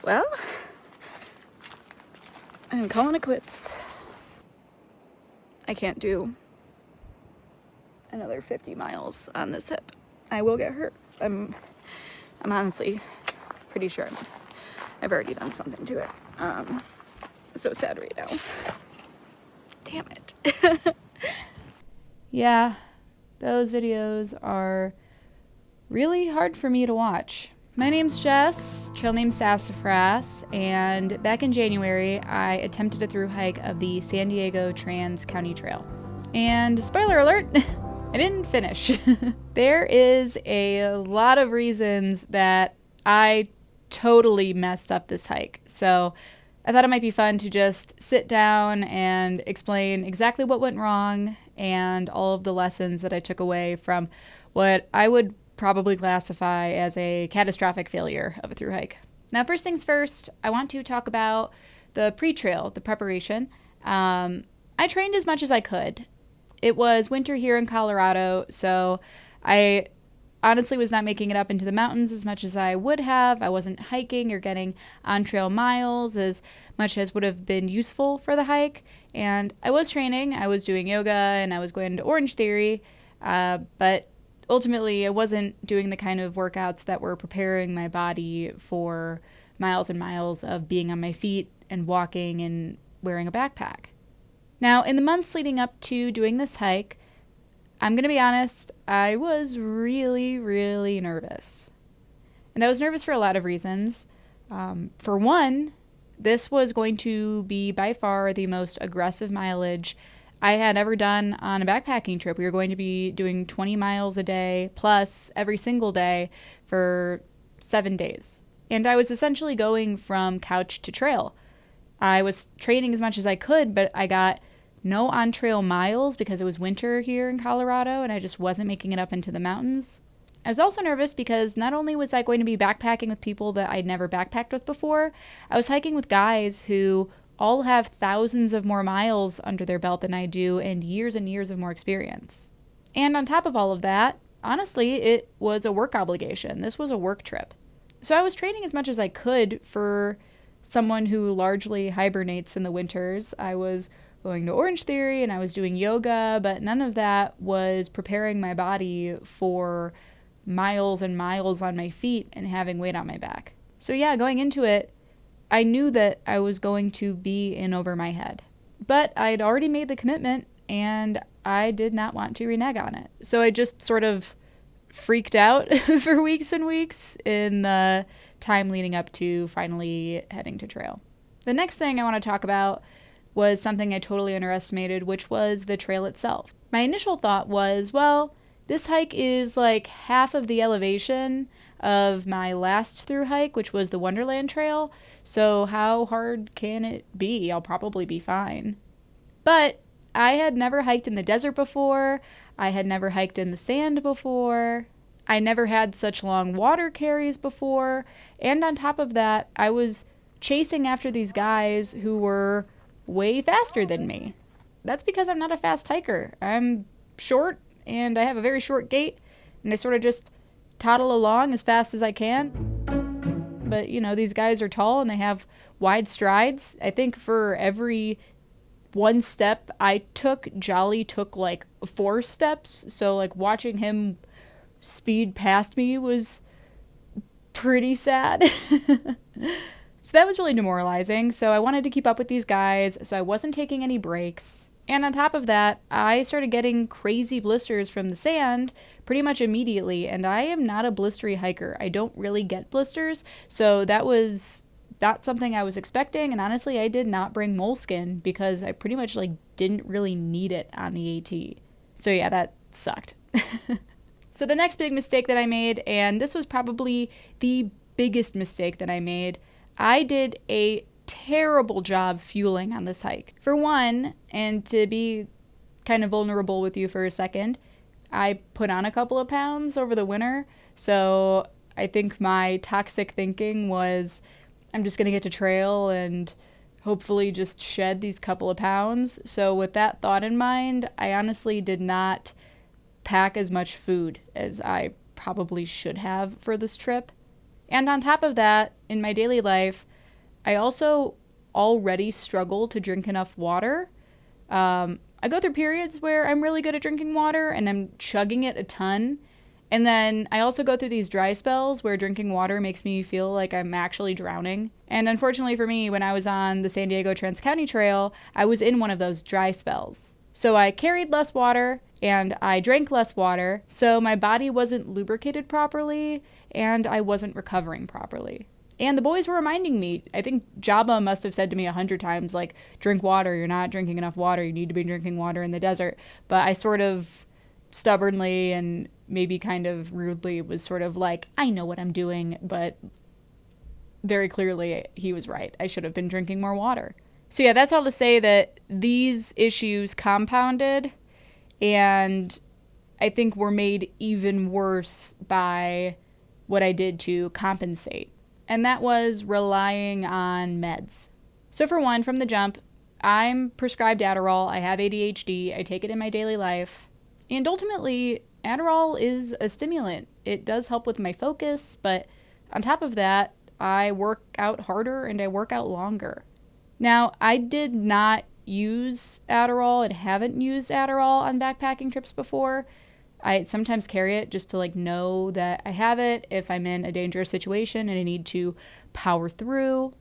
Well, I'm calling it quits. I can't do another 50 miles on this hip. I will get hurt. I'm honestly pretty sure I've already done something to it. So sad right now. Damn it. Yeah, those videos are really hard for me to watch. My name's Jess, trail name Sassafras, and back in January, I attempted a through hike of the San Diego Trans County Trail. And spoiler alert, I didn't finish. There is a lot of reasons that I totally messed up this hike. So I thought it might be fun to just sit down and explain exactly what went wrong and all of the lessons that I took away from what I would probably classify as a catastrophic failure of a through hike. Now, first things first, I want to talk about the pre-trail, the preparation. I trained as much as I could. It was winter here in Colorado, so I honestly was not making it up into the mountains as much as I would have. I wasn't hiking or getting on-trail miles as much as would have been useful for the hike. And I was training. I was doing yoga and I was going to Orange Theory, but ultimately, I wasn't doing the kind of workouts that were preparing my body for miles and miles of being on my feet and walking and wearing a backpack. Now, in the months leading up to doing this hike, I'm going to be honest, I was really, really nervous. And I was nervous for a lot of reasons. For one, this was going to be by far the most aggressive mileage I had ever done on a backpacking trip. We were going to be doing 20 miles a day plus every single day for 7 days. And I was essentially going from couch to trail. I was training as much as I could, but I got no on-trail miles because it was winter here in Colorado and I just wasn't making it up into the mountains. I was also nervous because not only was I going to be backpacking with people that I'd never backpacked with before, I was hiking with guys who all have thousands of more miles under their belt than I do and years of more experience. And on top of all of that, honestly, it was a work obligation. This was a work trip. So I was training as much as I could for someone who largely hibernates in the winters. I was going to Orange Theory and I was doing yoga, but none of that was preparing my body for miles and miles on my feet and having weight on my back. So yeah, going into it, I knew that I was going to be in over my head. But I'd already made the commitment and I did not want to renege on it. So I just sort of freaked out for weeks and weeks in the time leading up to finally heading to trail. The next thing I want to talk about was something I totally underestimated, which was the trail itself. My initial thought was, well, this hike is like half of the elevation of my last through hike, which was the Wonderland Trail. So how hard can it be? I'll probably be fine. But I had never hiked in the desert before. I had never hiked in the sand before. I never had such long water carries before. And on top of that, I was chasing after these guys who were way faster than me. That's because I'm not a fast hiker. I'm short and I have a very short gait and I sort of just toddle along as fast as I can. But, you know, these guys are tall and they have wide strides. I think for every one step I took, Jolly took like 4 steps. So, like, watching him speed past me was pretty sad. So that was really demoralizing. So I wanted to keep up with these guys, so I wasn't taking any breaks. And on top of that, I started getting crazy blisters from the sand pretty much immediately, and I am not a blistery hiker. I don't really get blisters, so that was not something I was expecting, and honestly, I did not bring moleskin because I pretty much didn't really need it on the AT. So yeah, that sucked. So the next big mistake that I made, and this was probably the biggest mistake that I made, I did a terrible job fueling on this hike. For one, and to be kind of vulnerable with you for a second, I put on a couple of pounds over the winter. So I think my toxic thinking was, I'm just going to get to trail and hopefully just shed these couple of pounds. So with that thought in mind, I honestly did not pack as much food as I probably should have for this trip. And on top of that, in my daily life, I also already struggle to drink enough water. I go through periods where I'm really good at drinking water and I'm chugging it a ton. And then I also go through these dry spells where drinking water makes me feel like I'm actually drowning. And unfortunately for me, when I was on the San Diego Trans-County Trail, I was in one of those dry spells. So I carried less water and I drank less water, so my body wasn't lubricated properly and I wasn't recovering properly. And the boys were reminding me, I think Jabba must have said to me 100 times, like, drink water, you're not drinking enough water, you need to be drinking water in the desert. But I sort of stubbornly and maybe kind of rudely was sort of like, I know what I'm doing, but very clearly he was right. I should have been drinking more water. So yeah, that's all to say that these issues compounded and I think were made even worse by what I did to compensate. And that was relying on meds. So for one, from the jump, I'm prescribed Adderall. I have ADHD. I take it in my daily life. And ultimately, Adderall is a stimulant. It does help with my focus, but on top of that, I work out harder and I work out longer. Now, I did not use Adderall and haven't used Adderall on backpacking trips before. I sometimes carry it just to like know that I have it if I'm in a dangerous situation and I need to power through.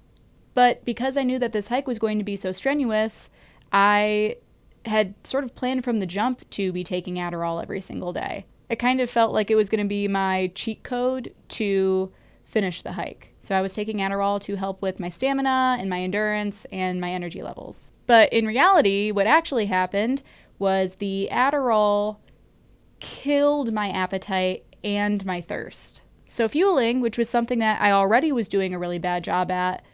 But because I knew that this hike was going to be so strenuous, I had sort of planned from the jump to be taking Adderall every single day. It kind of felt like it was going to be my cheat code to finish the hike. So I was taking Adderall to help with my stamina and my endurance and my energy levels. But in reality, what actually happened was the Adderall killed my appetite and my thirst. So fueling, which was something that I already was doing a really bad job at,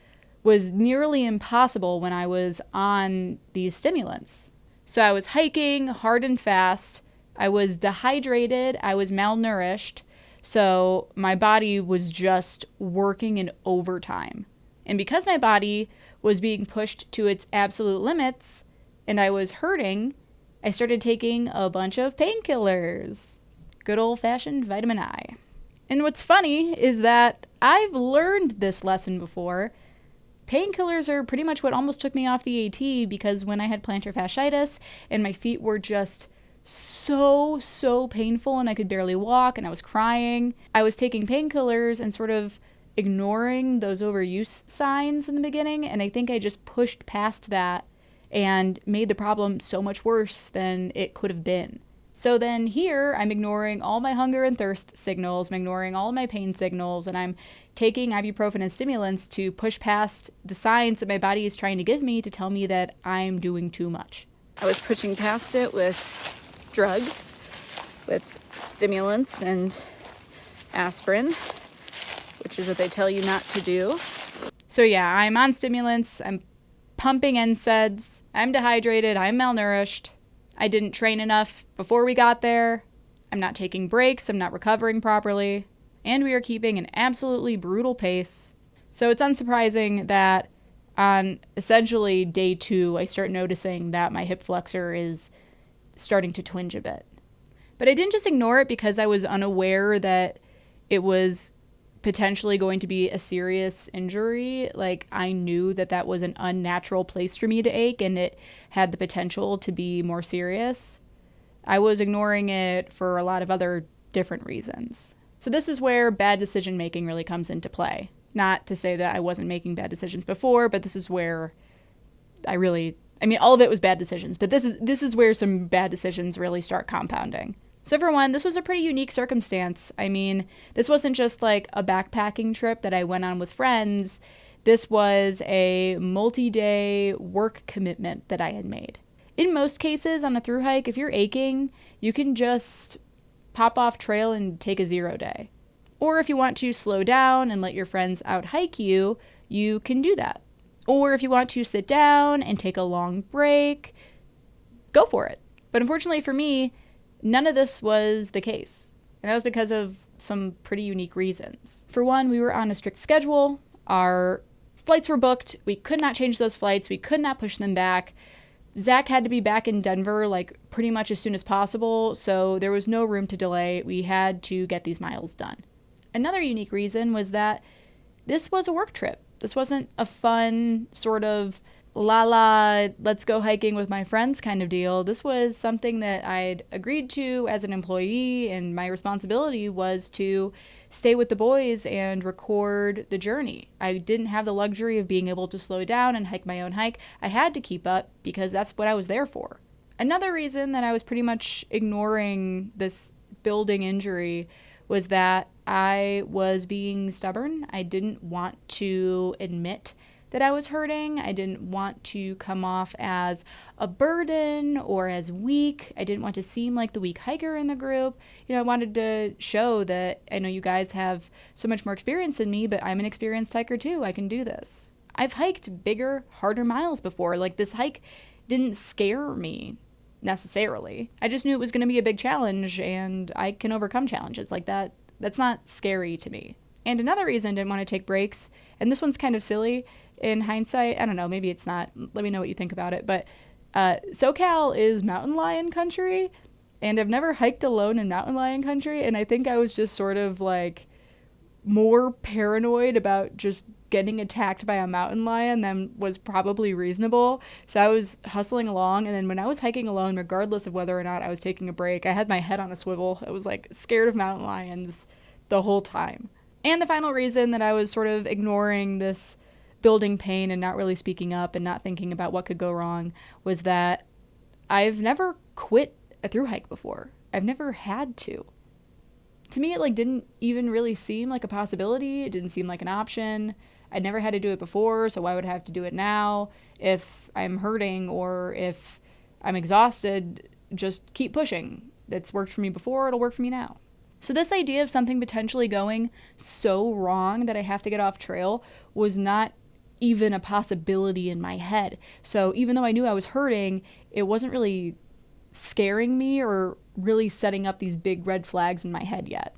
was nearly impossible when I was on these stimulants. So I was hiking hard and fast. I was dehydrated. I was malnourished. So my body was just working in overtime. And because my body was being pushed to its absolute limits and I was hurting, I started taking a bunch of painkillers. Good old-fashioned vitamin I. And what's funny is that I've learned this lesson before. Painkillers are pretty much what almost took me off the AT because when I had plantar fasciitis and my feet were just so painful and I could barely walk and I was crying, I was taking painkillers and sort of ignoring those overuse signs in the beginning, and I think I just pushed past that and made the problem so much worse than it could have been. So then here, I'm ignoring all my hunger and thirst signals, I'm ignoring all of my pain signals, and I'm taking ibuprofen and stimulants to push past the signs that my body is trying to give me to tell me that I'm doing too much. I was pushing past it with drugs, with stimulants and aspirin, which is what they tell you not to do. So yeah, I'm on stimulants, I'm pumping NSAIDs, I'm dehydrated, I'm malnourished, I didn't train enough before we got there, I'm not taking breaks, I'm not recovering properly, and we are keeping an absolutely brutal pace. So it's unsurprising that on essentially day 2, I start noticing that my hip flexor is starting to twinge a bit. But I didn't just ignore it because I was unaware that it was potentially going to be a serious injury. Like, I knew that that was an unnatural place for me to ache and it had the potential to be more serious. I was ignoring it for a lot of other different reasons. So this is where bad decision making really comes into play. Not to say that I wasn't making bad decisions before, but this is where all of it was bad decisions, but this is where some bad decisions really start compounding. So for one, this was a pretty unique circumstance. I mean, this wasn't just like a backpacking trip that I went on with friends. This was a multi-day work commitment that I had made. In most cases on a thru hike, if you're aching, you can just pop off trail and take a 0 day. Or if you want to slow down and let your friends out hike you, you can do that. Or if you want to sit down and take a long break, go for it. But unfortunately for me, none of this was the case. And that was because of some pretty unique reasons. For one, we were on a strict schedule. Our flights were booked. We could not change those flights. We could not push them back. Zach had to be back in Denver like pretty much as soon as possible, so there was no room to delay. We had to get these miles done. Another unique reason was that this was a work trip. This wasn't a fun sort of let's go hiking with my friends kind of deal. This was something that I'd agreed to as an employee, and my responsibility was to stay with the boys and record the journey. I didn't have the luxury of being able to slow down and hike my own hike. I had to keep up because that's what I was there for. Another reason that I was pretty much ignoring this building injury was that I was being stubborn. I didn't want to admit that I was hurting. I didn't want to come off as a burden or as weak. I didn't want to seem like the weak hiker in the group. I wanted to show that I know you guys have so much more experience than me, but I'm an experienced hiker too. I can do this. I've hiked bigger, harder miles before. Like, this hike didn't scare me necessarily. I just knew it was going to be a big challenge, and I can overcome challenges like that. That's not scary to me. And another reason I didn't want to take breaks, and this one's kind of silly in hindsight, I don't know, maybe it's not. Let me know what you think about it. But SoCal is mountain lion country, and I've never hiked alone in mountain lion country, and I think I was just sort of like more paranoid about just getting attacked by a mountain lion than was probably reasonable. So I was hustling along, and then when I was hiking alone, regardless of whether or not I was taking a break, I had my head on a swivel. I was like scared of mountain lions the whole time. And the final reason that I was sort of ignoring this building pain and not really speaking up and not thinking about what could go wrong was that I've never quit a thru hike before. I've never had to. To me, it didn't even really seem like a possibility. It didn't seem like an option. I'd never had to do it before, so why would I have to do it now? If I'm hurting or if I'm exhausted, just keep pushing. It's worked for me before, it'll work for me now. So this idea of something potentially going so wrong that I have to get off trail was not even a possibility in my head. So even though I knew I was hurting, it wasn't really scaring me or really setting up these big red flags in my head yet.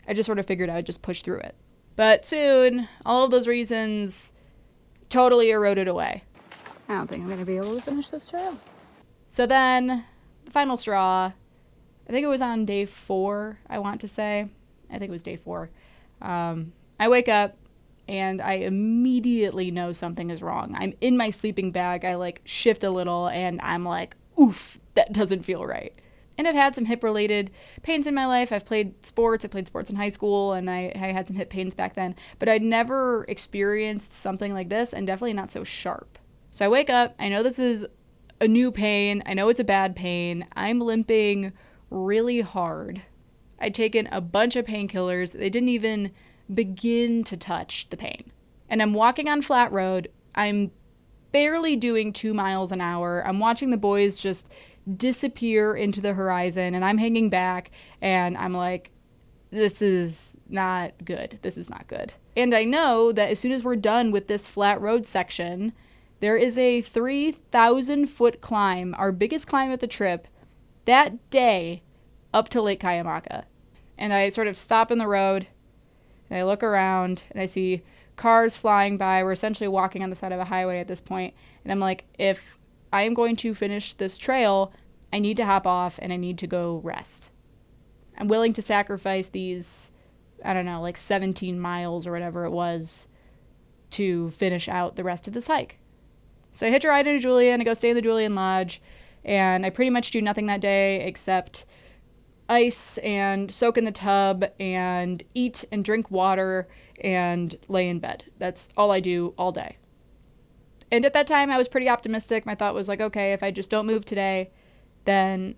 I just sort of figured I would just push through it. But soon, all of those reasons totally eroded away. I don't think I'm going to be able to finish this trail. So then, the final straw, I think it was on day 4, I want to say. I think it was day 4. I wake up, and I immediately know something is wrong. I'm in my sleeping bag, I shift a little, and I'm like, oof, that doesn't feel right. And I've had some hip-related pains in my life. I've played sports. I played sports in high school, and I had some hip pains back then. But I'd never experienced something like this, and definitely not so sharp. So I wake up. I know this is a new pain. I know it's a bad pain. I'm limping really hard. I'd taken a bunch of painkillers. They didn't even begin to touch the pain. And I'm walking on flat road. I'm barely doing 2 miles an hour. I'm watching the boys just disappear into the horizon, and I'm hanging back, and I'm like, this is not good. This is not good. And I know that as soon as we're done with this flat road section, there is a 3,000-foot climb, our biggest climb of the trip, that day up to Lake Cuyamaca. And I sort of stop in the road, and I look around, and I see cars flying by. We're essentially walking on the side of a highway at this point, and I'm like, if I am going to finish this trail, I need to hop off and I need to go rest. I'm willing to sacrifice these, 17 miles or whatever it was to finish out the rest of this hike. So I hitch a ride into Julian, I go stay in the Julian Lodge, and I pretty much do nothing that day except ice and soak in the tub and eat and drink water and lay in bed. That's all I do all day. And at that time, I was pretty optimistic. My thought was okay, if I just don't move today, then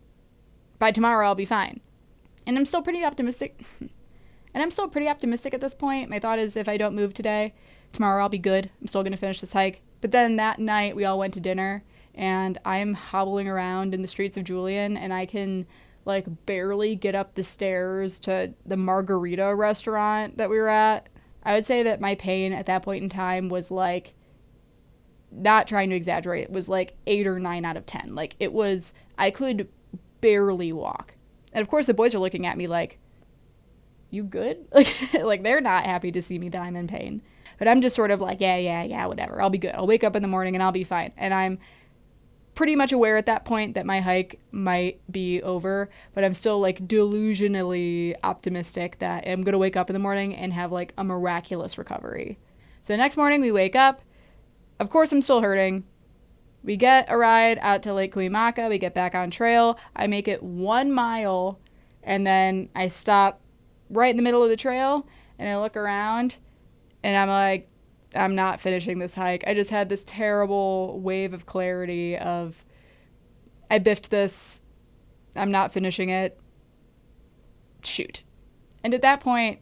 by tomorrow I'll be fine. And I'm still pretty optimistic. At this point. My thought is if I don't move today, tomorrow I'll be good. I'm still going to finish this hike. But then that night we all went to dinner, and I'm hobbling around in the streets of Julian, and I can barely get up the stairs to the margarita restaurant that we were at. I would say that my pain at that point in time was not trying to exaggerate, it was 8 or 9 out of 10. It was, I could barely walk. And of course the boys are looking at me you good? They're not happy to see me that I'm in pain. But I'm just sort of yeah, whatever. I'll be good. I'll wake up in the morning and I'll be fine. And I'm pretty much aware at that point that my hike might be over, but I'm still delusionally optimistic that I'm going to wake up in the morning and have a miraculous recovery. So the next morning we wake up. Of course, I'm still hurting. We get a ride out to Lake Cuyamaca. We get back on trail. I make it 1 mile, and then I stop right in the middle of the trail, and I look around, and I'm like, I'm not finishing this hike. I just had this terrible wave of clarity of, I biffed this. I'm not finishing it. Shoot. And at that point,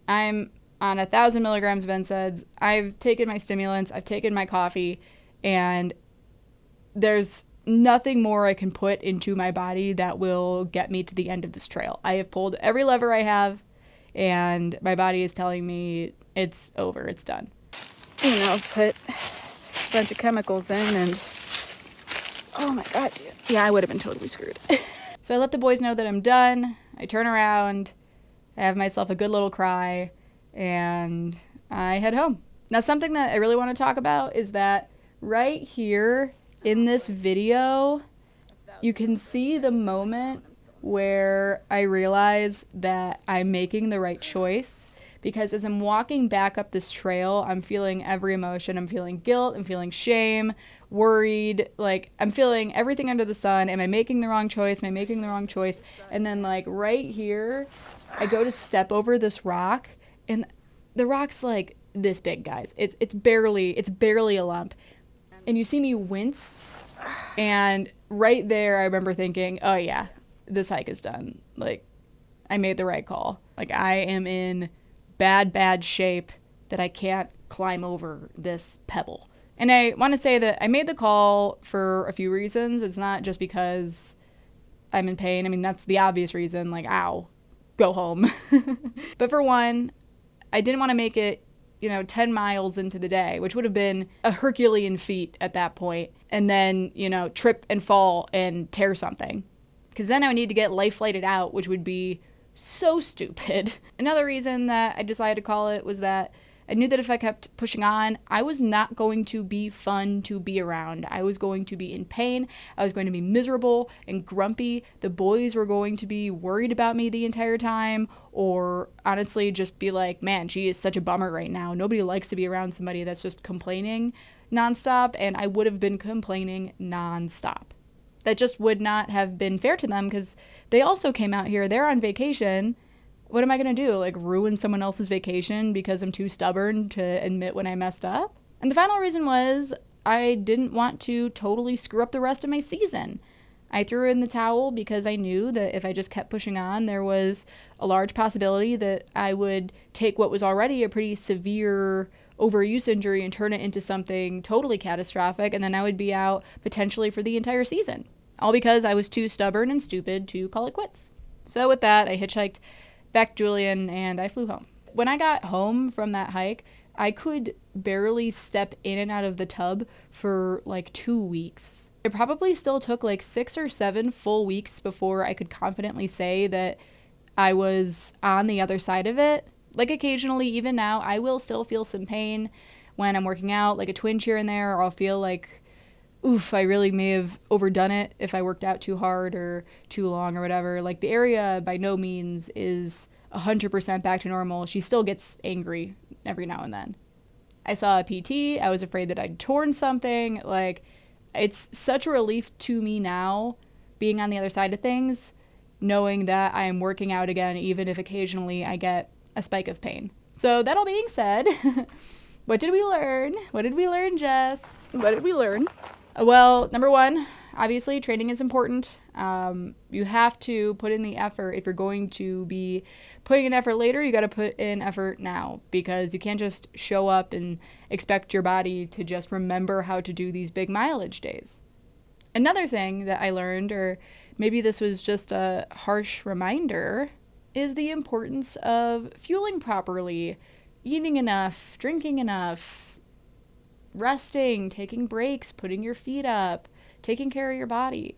I'm on 1,000 milligrams of NSAIDs. I've taken my stimulants. I've taken my coffee, and there's nothing more I can put into my body that will get me to the end of this trail. I have pulled every lever I have, and my body is telling me it's over, it's done. You know, put a bunch of chemicals in, and oh my God, dude. Yeah, I would have been totally screwed. So I let the boys know that I'm done. I turn around, I have myself a good little cry, and I head home. Now, something that I really want to talk about is that right here in this video, you can see the moment where I realize that I'm making the right choice. Because as I'm walking back up this trail, I'm feeling every emotion. I'm feeling guilt, I'm feeling shame, worried, like I'm feeling everything under the sun. Am I making the wrong choice? Am I making the wrong choice? And then like right here, I go to step over this rock, and the rock's like this big, guys. It's barely a lump. And you see me wince, and right there I remember thinking, oh yeah, this hike is done. Like, I made the right call. Like, I am in bad shape that I can't climb over this pebble. And I want to say that I made the call for a few reasons. It's not just because I'm in pain. I mean, that's the obvious reason, like, ow, go home. But for one, I didn't want to make it, 10 miles into the day, which would have been a Herculean feat at that point. And then, trip and fall and tear something. Because then I would need to get life flighted out, which would be so stupid. Another reason that I decided to call it was that I knew that if I kept pushing on, I was not going to be fun to be around. I was going to be in pain. I was going to be miserable and grumpy. The boys were going to be worried about me the entire time, or honestly just be like, man, she is such a bummer right now. Nobody likes to be around somebody that's just complaining nonstop, and I would have been complaining nonstop. That just would not have been fair to them, because they also came out here. They're on vacation. What am I going to do? Like, ruin someone else's vacation because I'm too stubborn to admit when I messed up? And the final reason was I didn't want to totally screw up the rest of my season. I threw in the towel because I knew that if I just kept pushing on, there was a large possibility that I would take what was already a pretty severe overuse injury and turn it into something totally catastrophic, and then I would be out potentially for the entire season. All because I was too stubborn and stupid to call it quits. So with that, I hitchhiked back to Julian, and I flew home. When I got home from that hike, I could barely step in and out of the tub for like 2 weeks. It probably still took like 6 or 7 full weeks before I could confidently say that I was on the other side of it. Like, occasionally, even now, I will still feel some pain when I'm working out, like a twinge here and there, or I'll feel like, oof, I really may have overdone it if I worked out too hard or too long or whatever. Like, the area by no means is 100% back to normal. She still gets angry every now and then. I saw a PT. I was afraid that I'd torn something. Like, it's such a relief to me now, being on the other side of things, knowing that I am working out again, even if occasionally I get a spike of pain. So that all being said, what did we learn? What did we learn, Jess? What did we learn? Well, number one, obviously training is important. You have to put in the effort. If you're going to be putting in effort later, you got to put in effort now, because you can't just show up and expect your body to just remember how to do these big mileage days. Another thing that I learned, or maybe this was just a harsh reminder, is the importance of fueling properly, eating enough, drinking enough, resting, taking breaks, putting your feet up, taking care of your body.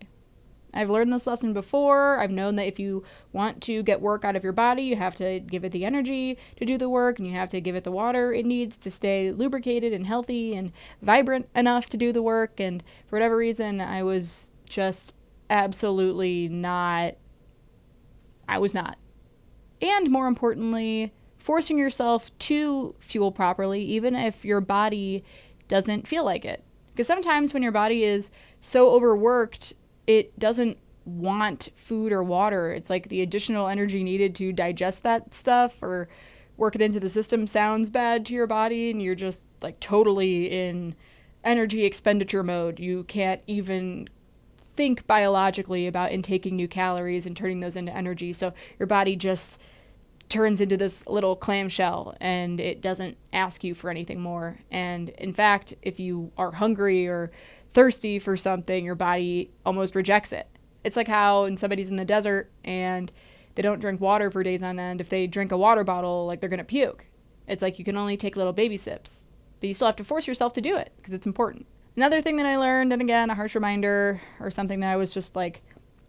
I've learned this lesson before. I've known that if you want to get work out of your body, you have to give it the energy to do the work, and you have to give it the water it needs to stay lubricated and healthy and vibrant enough to do the work. And for whatever reason, I was just absolutely not. I was not. And more importantly, forcing yourself to fuel properly, even if your body doesn't feel like it. Because sometimes when your body is so overworked, it doesn't want food or water. It's like the additional energy needed to digest that stuff or work it into the system sounds bad to your body, and you're just like totally in energy expenditure mode. You can't even think biologically about intaking new calories and turning those into energy. So your body just turns into this little clamshell and it doesn't ask you for anything more. And in fact, if you are hungry or thirsty for something, your body almost rejects it. It's like how when somebody's in the desert and they don't drink water for days on end, if they drink a water bottle, like they're going to puke. It's like you can only take little baby sips, but you still have to force yourself to do it because it's important. Another thing that I learned, and again, a harsh reminder or something that I was just like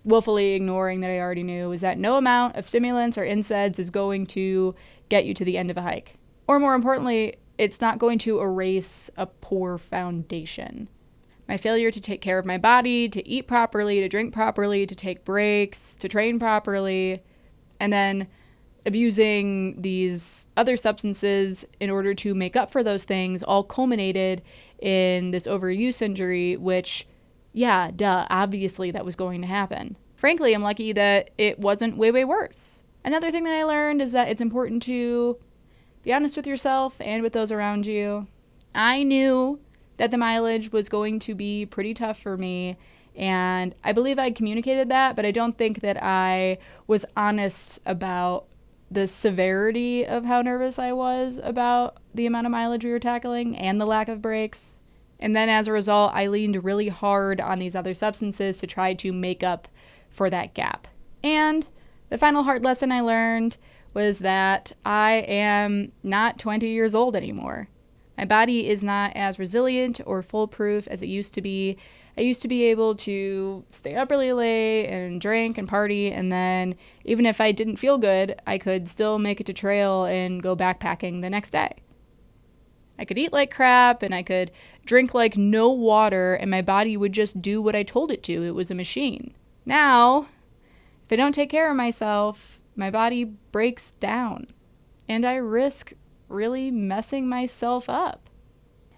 willfully ignoring that I already knew, is that no amount of stimulants or NSAIDs is going to get you to the end of a hike. Or more importantly, it's not going to erase a poor foundation. My failure to take care of my body, to eat properly, to drink properly, to take breaks, to train properly, and then abusing these other substances in order to make up for those things all culminated in this overuse injury, which, yeah, duh, obviously that was going to happen. Frankly, I'm lucky that it wasn't way, way worse. Another thing that I learned is that it's important to be honest with yourself and with those around you. I knew that the mileage was going to be pretty tough for me, and I believe I communicated that, but I don't think that I was honest about the severity of how nervous I was about the amount of mileage we were tackling and the lack of breaks. And then as a result, I leaned really hard on these other substances to try to make up for that gap. And the final hard lesson I learned was that I am not 20 years old anymore. My body is not as resilient or foolproof as it used to be. I used to be able to stay up really late and drink and party, and then even if I didn't feel good, I could still make it to trail and go backpacking the next day. I could eat like crap and I could drink like no water, and my body would just do what I told it to. It was a machine. Now, if I don't take care of myself, my body breaks down, and I risk really messing myself up.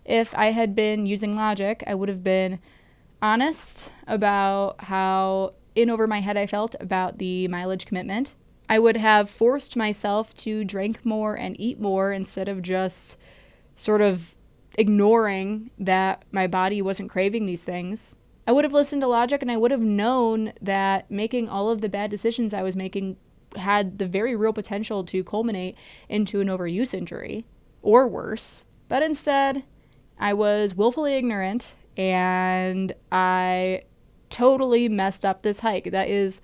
If I had been using logic, I would have been honest about how in over my head I felt about the mileage commitment. I would have forced myself to drink more and eat more instead of just sort of ignoring that my body wasn't craving these things. I would have listened to logic, and I would have known that making all of the bad decisions I was making had the very real potential to culminate into an overuse injury, or worse. But instead, I was willfully ignorant, and I totally messed up this hike. That is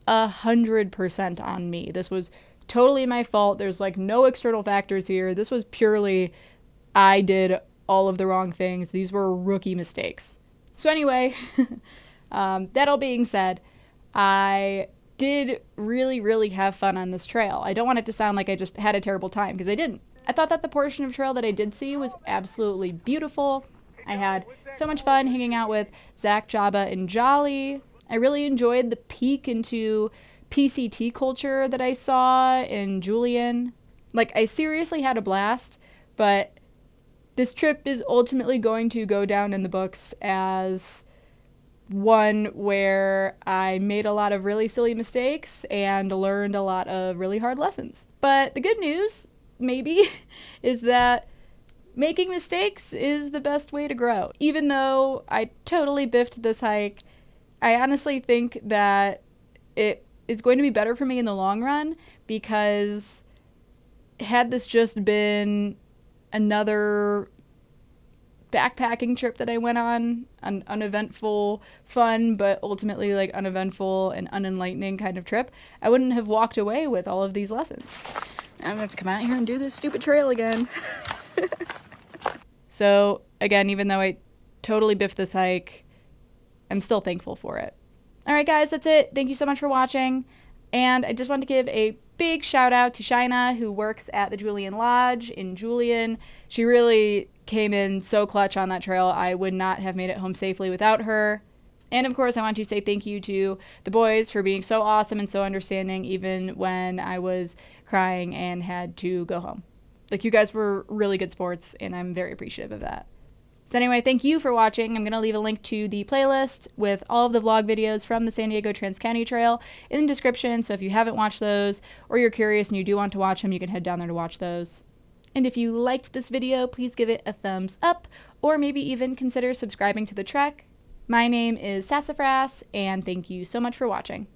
100% on me. This was totally my fault. There's like no external factors here. This was purely, I did all of the wrong things. These were rookie mistakes. So anyway, that all being said, I did really, really have fun on this trail. I don't want it to sound like I just had a terrible time, because I didn't. I thought that the portion of trail that I did see was absolutely beautiful. I had so much fun hanging out with Zach, Jabba, and Jolly. I really enjoyed the peek into PCT culture that I saw in Julian. Like, I seriously had a blast, but this trip is ultimately going to go down in the books as one where I made a lot of really silly mistakes and learned a lot of really hard lessons. But the good news, maybe, is that making mistakes is the best way to grow. Even though I totally biffed this hike, I honestly think that it is going to be better for me in the long run, because had this just been another backpacking trip that I went on, an uneventful, fun, but ultimately like uneventful and unenlightening kind of trip, I wouldn't have walked away with all of these lessons. I'm gonna have to come out here and do this stupid trail again. So again, even though I totally biffed this hike, I'm still thankful for it. All right, guys, that's it. Thank you so much for watching. And I just want to give a big shout out to Shaina, who works at the Julian Lodge in Julian. She really came in so clutch on that trail. I would not have made it home safely without her. And of course, I want to say thank you to the boys for being so awesome and so understanding, even when I was crying and had to go home. Like, you guys were really good sports, and I'm very appreciative of that. So anyway, thank you for watching. I'm going to leave a link to the playlist with all of the vlog videos from the San Diego Trans-County Trail in the description. So if you haven't watched those, or you're curious and you do want to watch them, you can head down there to watch those. And if you liked this video, please give it a thumbs up, or maybe even consider subscribing to the trek. My name is Sassafras, and thank you so much for watching.